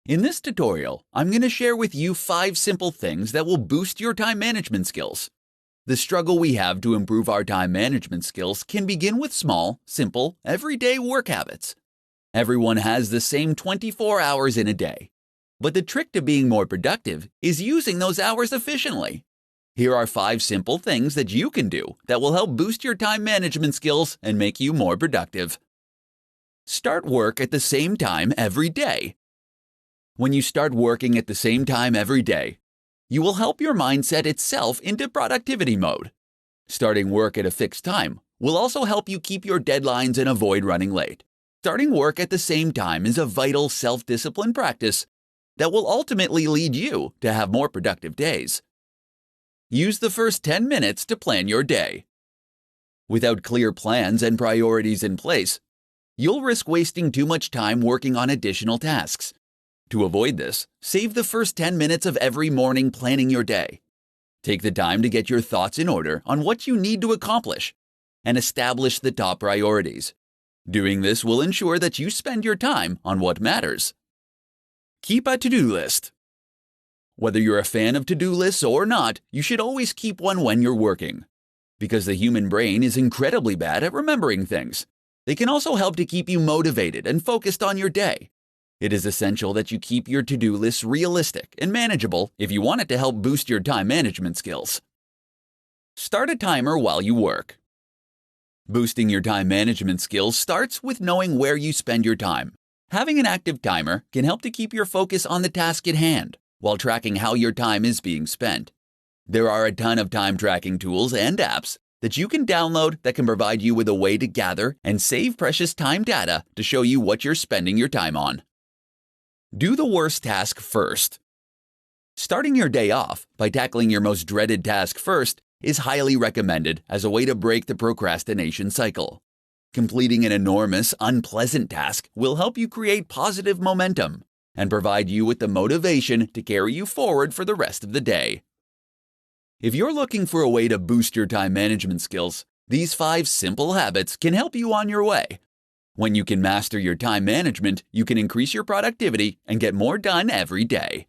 In this tutorial, I'm going to share with you 5 simple things that will boost your time management skills. The struggle we have to improve our time management skills can begin with small, simple, everyday work habits. Everyone has the same 24 hours in a day. But the trick to being more productive is using those hours efficiently. Here are 5 simple things that you can do that will help boost your time management skills and make you more productive. Start work at the same time every day. When you start working at the same time every day, you will help your mind set itself into productivity mode. Starting work at a fixed time will also help you keep your deadlines and avoid running late. Starting work at the same time is a vital self-discipline practice that will ultimately lead you to have more productive days. Use the first 10 minutes to plan your day. Without clear plans and priorities in place, you'll risk wasting too much time working on additional tasks. To avoid this, save the first 10 minutes of every morning planning your day. Take the time to get your thoughts in order on what you need to accomplish and establish the top priorities. Doing this will ensure that you spend your time on what matters. Keep a to-do list. Whether you're a fan of to-do lists or not, you should always keep one when you're working. Because the human brain is incredibly bad at remembering things, they can also help to keep you motivated and focused on your day. It is essential that you keep your to-do lists realistic and manageable if you want it to help boost your time management skills. Start a timer while you work. Boosting your time management skills starts with knowing where you spend your time. Having an active timer can help to keep your focus on the task at hand while tracking how your time is being spent. There are a ton of time tracking tools and apps that you can download that can provide you with a way to gather and save precious time data to show you what you're spending your time on. Do the worst task first. Starting your day off by tackling your most dreaded task first is highly recommended as a way to break the procrastination cycle. Completing an enormous, unpleasant task will help you create positive momentum and provide you with the motivation to carry you forward for the rest of the day. If you're looking for a way to boost your time management skills, these 5 simple habits can help you on your way. When you can master your time management, you can increase your productivity and get more done every day.